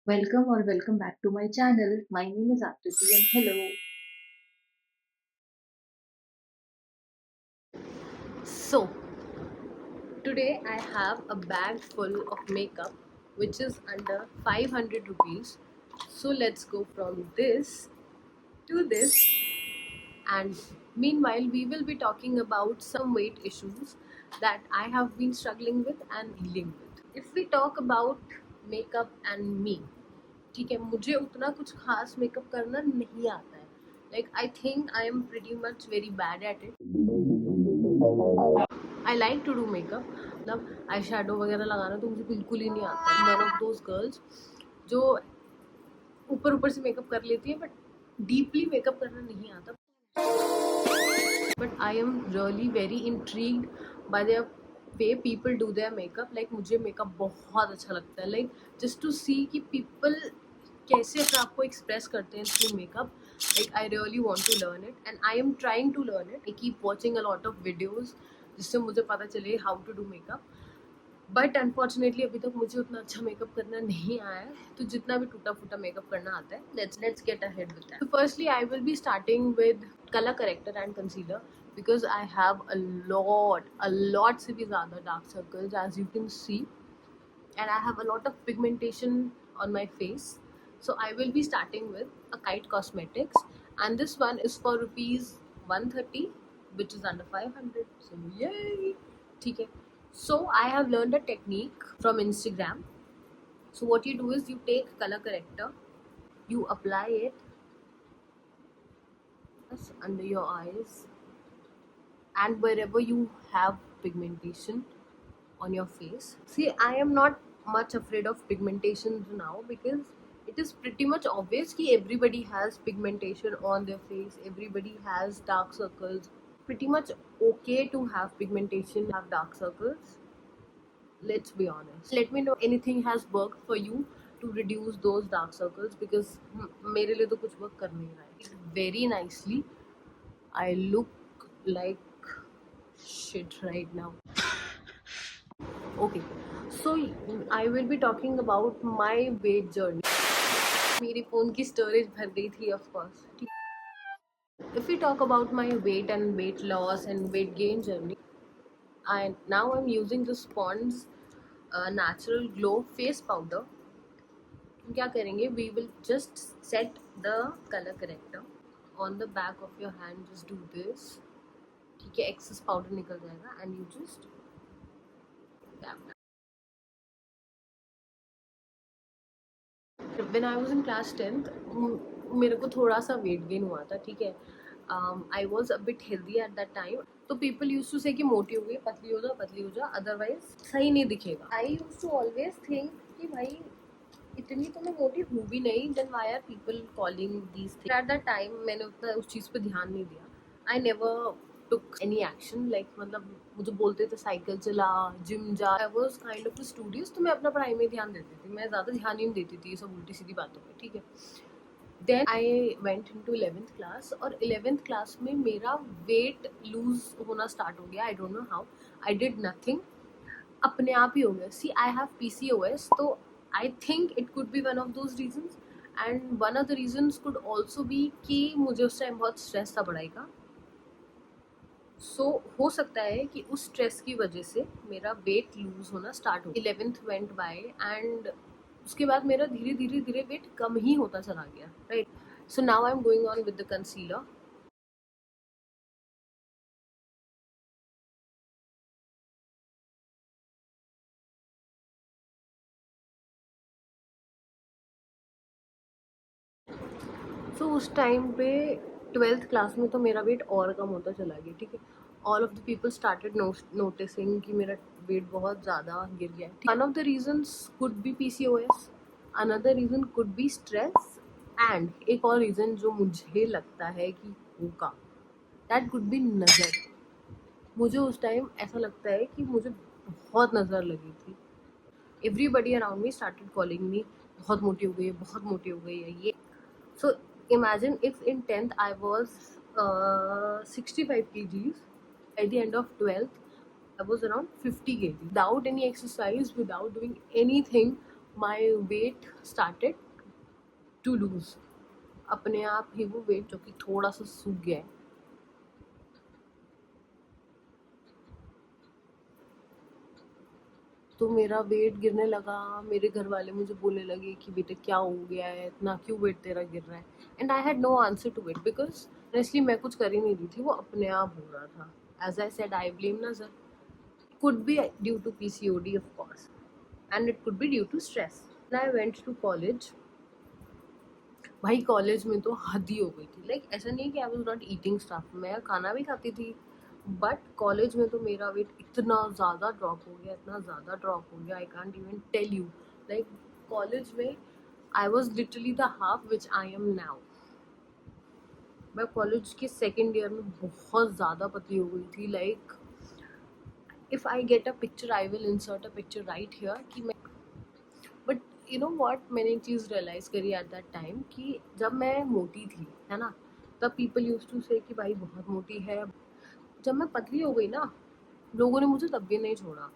Welcome or welcome back to my channel. My name is Akriti and hello. So, today I have a bag full of makeup which is under 500 rupees. So, let's go from this to this, and meanwhile, we will be talking about some weight issues that I have been struggling with and dealing with. If we talk about makeup and me, ठीक है, मुझे उतना कुछ खास makeup करना नहीं आता है. Like, I think I am pretty much very bad at it. I like to do makeup, मतलब आई शेडो वगैरह लगाना तो मुझे बिल्कुल ही नहीं आता है. वन ऑफ दोज गर्ल्स जो ऊपर ऊपर से मेकअप कर लेती है बट डीपली मेकअप करना नहीं आता. But I am really very intrigued by the way people do their makeup. Like मुझे मेकअप बहुत अच्छा लगता है. लाइक जस्ट टू सी कि पीपल कैसे अपने आप को एक्सप्रेस करते हैं through makeup. Like I really want to learn it and I am trying to learn it. I keep watching a lot of videos जिससे मुझे पता चले how to do makeup. But unfortunately अभी तक मुझे उतना अच्छा मेकअप करना नहीं आया है. तो जितना भी टूटा फूटा मेकअप करना आता है, let's get ahead with that. Firstly I will be starting with color corrector and concealer because I have a lot से भी ज़्यादा dark circles as you can see, and I have a lot of pigmentation on my face. So I will be starting with a Kite Cosmetics, and this one is for rupees 130, which is under 500. So yay! ठीक है. So I have learned a technique from Instagram. So what you do is you take color corrector, you apply it under your eyes and wherever you have pigmentation on your face. See, I am not much afraid of pigmentation now because it is pretty much obvious that everybody has pigmentation on their face, everybody has dark circles. Pretty much okay to have pigmentation, have dark circles. Let's be honest. Let me know anything has worked for you to reduce those dark circles because मेरे लिए तो कुछ work कर नहीं रहा है. Very nicely, I look like shit right now. Okay, so I will be talking about my weight journey. मेरे phone की स्टोरेज भर गई थी of course. If we talk about my weight and weight loss and weight gain journey, I now I'm using this Pond's natural glow face powder. हम क्या करेंगे, we will just set the color corrector on the back of your hand. Just do this, ठीक है, excess powder निकल जाएगा and you just tap. When I was in class 10th, मेरे को थोड़ा सा वेट गेन हुआ था. ठीक है, I was a bit healthy eight that time. तो पीपल यूज टू से कि मोटी हो गई, पतली हो जा अदरवाइज सही नहीं दिखेगा. I use to always think कि भाई इतनी तो मैं मोटी हूँ भी नहीं, then why are people calling these things. At that time मैंने उतना उस चीज़ पे ध्यान नहीं दिया. I never took any action. Like मतलब मुझे बोलते थे साइकिल चला, जिम जा. I was kind of studious, तो मैं अपना पढ़ाई में ध्यान देती थी. मैं ज़्यादा ध्यान ही नहीं देती थी ये सब उल्टी सीधी बातों पे. ठीक है. Then I went into 11th class, और 11th क्लास में मेरा वेट लूज होना स्टार्ट हो गया. I don't know how. I did nothing, अपने आप ही हो गया. सी, आई हैव PCOS, तो I think it could be one of those reasons. And one of the reasons could also be कि मुझे उस टाइम बहुत स्ट्रेस था पढ़ाई का. सो हो सकता है कि उस स्ट्रेस की वजह से मेरा वेट लूज होना स्टार्ट हो. 11th वेंट बाय एंड उसके बाद मेरा धीरे धीरे धीरे वेट कम ही होता चला गया. Right. So now I am going on with the concealer. So उस टाइम पे 12th क्लास में तो मेरा वेट और कम होता चला गया. ठीक है. All of the people started noticing कि मेरा वेट बहुत ज़्यादा गिर गया है. One of the reasons could be PCOS, another reason could be stress, and एक और रीज़न जो मुझे लगता है कि होगा, दैट कुड बी नज़र. मुझे उस टाइम ऐसा लगता है कि मुझे बहुत नज़र लगी थी. Everybody around me started calling me बहुत मोटी हो गई है, बहुत मोटी हो गई है ये. So imagine if in 10th I was 65 kgs. At the end of 12th, I was around 50 kg. Without any exercise, without doing anything, my weight started to lose, अपने आप ही वो वेट जो कि थोड़ा सा सूख गया है, तो मेरा वेट गिरने लगा। मेरे घर वाले मुझे बोलने लगे कि बेटे क्या हो गया है, इतना क्यों वेट तेरा गिर रहा है। And I had no answer to it because honestly मैं कुछ कर ही नहीं रही थी, वो अपने आप हो रहा था। As I said, I blame नजर, could be due to PCOD of course, and it could be due to stress. When I went to college, भाई कॉलेज में तो हद ही हो गई थी। लाइक ऐसा नहीं है कि I was not eating stuff, मैं खाना भी खाती थी, बट कॉलेज में तो मेरा वेट इतना ज़्यादा ड्रॉप हो गया, इतना ज़्यादा ड्रॉप हो गया, I can't even tell you. Like college में I was literally the half which I am now. मैं कॉलेज के सेकेंड ईयर में बहुत ज़्यादा पतली हो गई थी। Like if I get a picture I will insert a picture right here कि मैं, बट यू नो व्हाट, मैंने एक चीज़ रियलाइज़ करी एट दैट टाइम कि जब मैं मोटी थी, है ना, तब पीपल यूज टू से कि भाई बहुत मोटी है। जब मैं पतली हो गई ना, लोगों ने मुझे तब भी नहीं छोड़ा।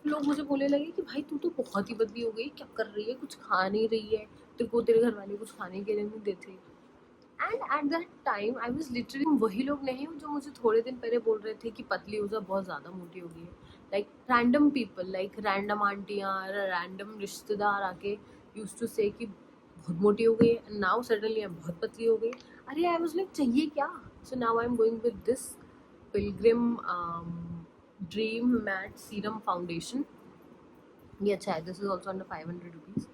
लोग मुझे बोलने लगे कि भाई तू तो बहुत ही पतली हो गई, क्या कर रही है, कुछ खा नहीं रही है, तेरे को तेरे घर वाले कुछ खाने के लिए नहीं देते। And eight that time I was literally, वही लोग नहीं जो मुझे थोड़े दिन पहले बोल रहे थे कि पतली हो जा, बहुत ज़्यादा मोटी हो गई है। Like random people, like random आंटियाँ, रैंडम रिश्तेदार आके यूज टू से कि बहुत मोटी हो गई है, एंड नाउ सडनली मैं बहुत पतली हो गई। अरे आई वॉज लाइक चाहिए क्या। So now I am going with this Pilgrim dream matte serum foundation. ये अच्छा है, this is also under 500 rupees.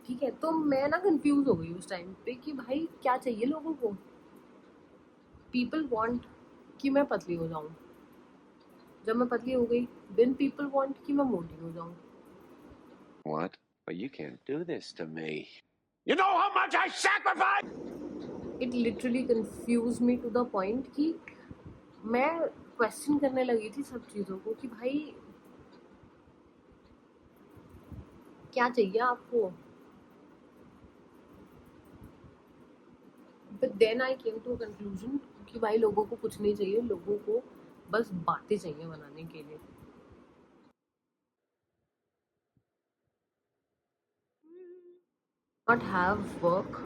ठीक है, तो मैं ना कंफ्यूज हो गई उस टाइम पे कि भाई क्या चाहिए लोगों को। पीपल वांट कि मैं पतली हो जाऊं। जब मैं पतली हो गई, देन पीपल वांट कि मैं मोटी हो जाऊं। What? But you can't do this to me. You know how much I sacrifice? It literally confuse me to the point कि मैं क्वेश्चन करने लगी थी सब चीज़ों को कि भाई क्या चाहिए आपको। But then I came to a conclusion कि भाई लोगों को कुछ नहीं चाहिए, लोगों को बस बातें चाहिए बनाने के लिए। नॉट हैव वर्क,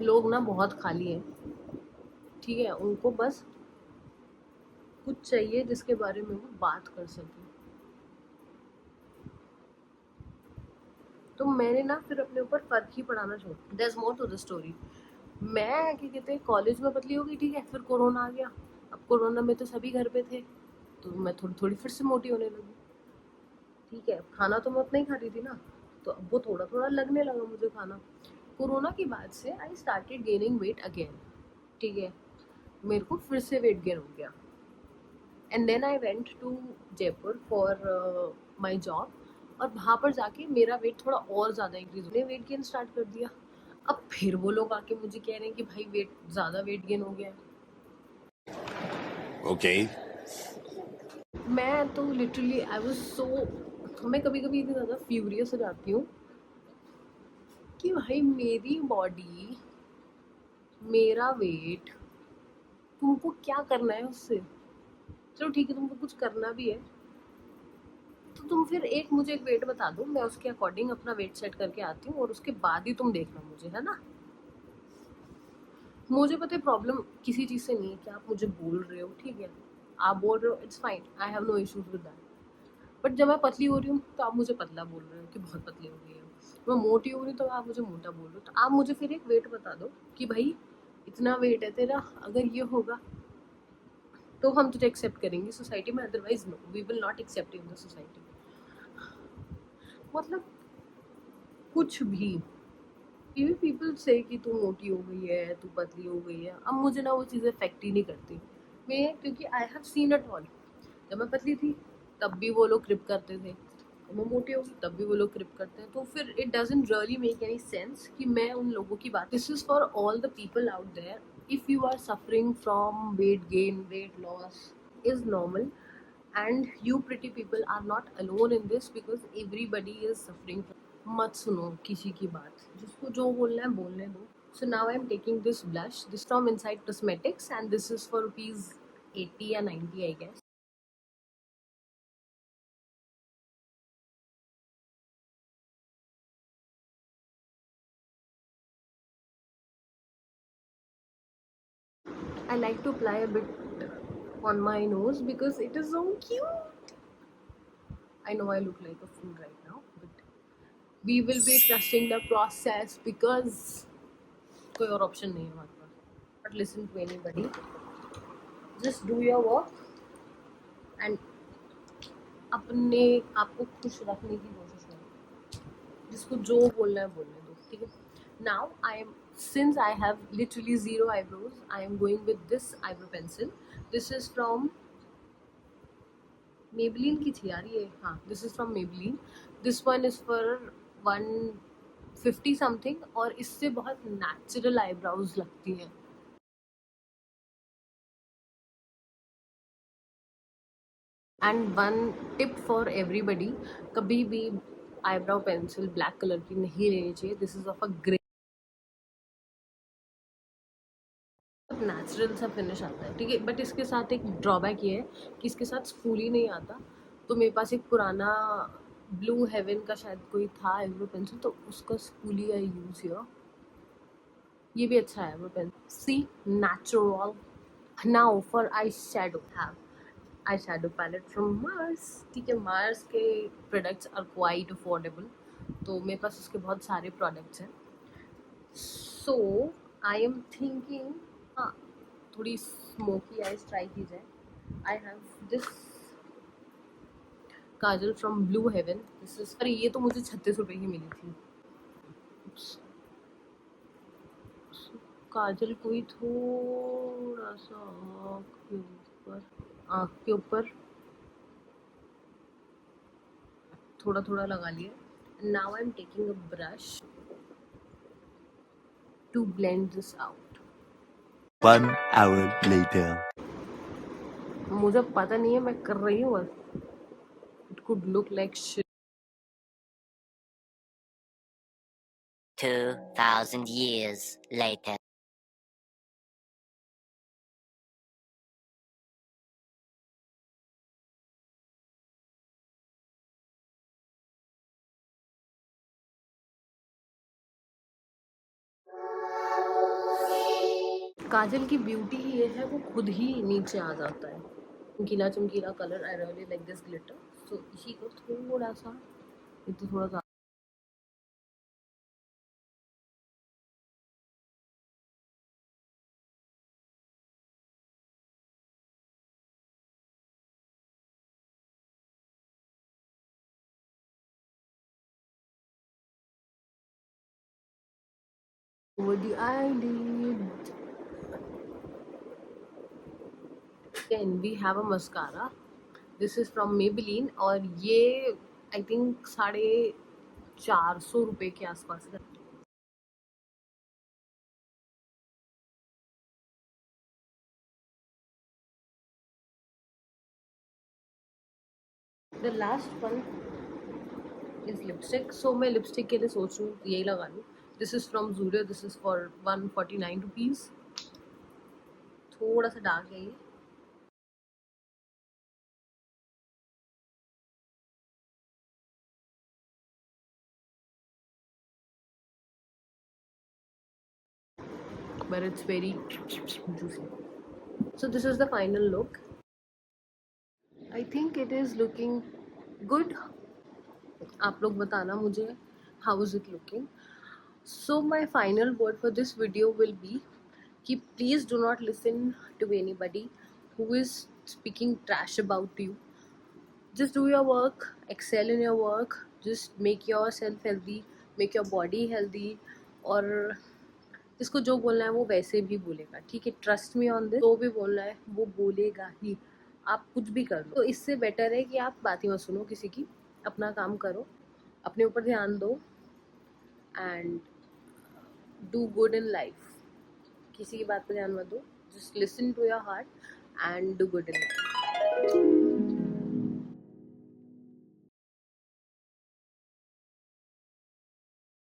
लोग ना बहुत खाली हैं, ठीक है, उनको बस कुछ चाहिए जिसके बारे में वो बात कर सके। तो मैंने ना फिर अपने ऊपर फर्क ही पड़ाना छोड़, there is more to the story. मैं क्या कहते हैं कॉलेज में पतली हो गई, ठीक है, फिर कोरोना आ गया। अब कोरोना में तो सभी घर पे थे, तो मैं थोड़ी थोड़ी फिर से मोटी होने लगी। ठीक है, खाना तो मैं उतना ही खाती थी ना, तो अब वो थोड़ा थोड़ा लगने लगा मुझे खाना। कोरोना के बाद से I started gaining weight again. ठीक है, मेरे को फिर से वेट गेन हो गया। And then I went to Jaipur for my job, और वहाँ पर जाके मेरा वेट थोड़ा और ज़्यादा इंक्रीज होने, वेट गेन स्टार्ट कर दिया। अब फिर वो लोग आके मुझे कह रहे हैं कि भाई वेट गेन हो गया है। Okay. मैं तो लिटरली आई वाज सो, मैं कभी कभी इतनी ज़्यादा फ्यूरियस हो जाती हूँ कि भाई मेरी बॉडी, मेरा वेट, तुमको क्या करना है उससे। चलो ठीक है, तुमको कुछ करना भी है तो तुम फिर मुझे एक वेट बता दो, मैं उसके अकॉर्डिंग अपना वेट सेट करके आती हूँ, और उसके बाद ही तुम देखना मुझे, है ना। मुझे पता है प्रॉब्लम किसी चीज़ से नहीं है कि आप मुझे बोल रहे हो, ठीक है, आप बोल रहे हो, it's fine, I have no issues with that. But जब मैं पतली हो रही हूँ तो आप मुझे पतला बोल रहे हो कि बहुत पतली हो गई है। मैं मोटी हो रही हूँ तो आप मुझे मोटा बोल रहे हो, तो आप मुझे फिर एक वेट बता दो कि भाई इतना वेट है तेरा, अगर ये होगा तो हम तुझे एक्सेप्ट करेंगे सोसाइटी में, otherwise no, we will not accept in the society. मतलब कुछ भी पीपल से कि तू मोटी हो गई है, तू पतली हो गई है, अब मुझे ना वो चीज़ें अफेक्ट ही नहीं करती मैं, क्योंकि I have seen it all. जब मैं पतली थी तब भी वो लोग क्रिप करते थे, जब मैं मोटी होगी तब भी वो लोग क्रिप करते हैं, तो फिर it doesn't really make any sense कि मैं उन लोगों की बात। This is for all the people out there, if you are suffering from weight gain, weight loss is normal, and you pretty people are not alone in this, because everybody is suffering. मत सुनो किसी की बात, जिसको जो बोलना है बोलने दो। So now I am taking this blush, this from inside cosmetics, and this is for rupees 80 या 90 I guess. I like to apply a bit on my nose because it is so cute. I know I look like a fool right now, but we will be trusting the process because कोई और option नहीं है हमारे पास. Not listen to anybody. Just do your work and अपने आप को खुश रखने की कोशिश करो. जिसको जो बोलना है बोलने दो, ठीक है. Now since I have literally zero eyebrows, I am going with this eyebrow pencil. This is from Maybelline की थी यार ये. हाँ, this is from Maybelline. This one is for 150 something और इससे बहुत natural eyebrows लगती हैं. And one tip for everybody, कभी भी eyebrow pencil black color की नहीं लेनी चाहिए. This is of a grey. Natural सा फिनिश आता है, ठीक है. बट इसके साथ एक ड्रॉबैक ये है कि इसके साथ स्फूली नहीं आता. तो मेरे पास एक पुराना ब्लू हेवन का शायद कोई था आईब्रो पेंसिल, तो उसका स्फूली आई यूज हियर. ये भी अच्छा है वो pencil. See natural. Now for eye shadow, have eye shadow palette from Mars. ठीक है, मार्स के प्रोडक्ट्स आर क्वाइट अफोर्डेबल, तो मेरे पास उसके बहुत सारे प्रोडक्ट्स हैं. सो आई एम थिंकिंग हाँ थोड़ी स्मोकी आइज ट्राई की जाए. I have this kajal from Blue Heaven. This is, अरे ये तो मुझे 36 रुपये की मिली थी. काजल को ही थोड़ा सा आँख के ऊपर थोड़ा थोड़ा लगा लिया. Now I am taking a brush to blend this out. 1 hour later. मुझे पता नहीं है मैं कर रही हूँ. It could look like shit. 2,000 years later. काजल की ब्यूटी ही ये है, वो खुद ही नीचे आ जाता है. चमकीला चमकीला colour. I really like this glitter. So इसी को थोड़ा सा, ये तो थोड़ा सा over the eyelid. Then we have a mascara. This is from Maybelline और ये आई थिंक 450 रुपये के आसपास है. The last one is lipstick. So मैं लिपस्टिक के लिए सोच रही हूँ यही लगा लूँ. This is from Zudio. This is for 149 rupees. थोड़ा सा डार्क है ये. But it's very juicy. So this is the final look. I think it is looking good. आप लोग बताना मुझे how is it looking. So my final word for this video will be कि please do not listen to anybody who is speaking trash about you. Just do your work, excel in your work, just make yourself healthy, make your body healthy. और जिसको जो बोलना है वो वैसे भी बोलेगा, ठीक है. Trust me on this. जो भी बोलना है वो बोलेगा ही. आप कुछ भी कर लो. तो इससे बेटर है कि आप बात ही मत सुनो किसी की. अपना काम करो, अपने ऊपर ध्यान दो and do good in life. किसी की बात पर ध्यान मत दो. Just listen to your heart and do good in life.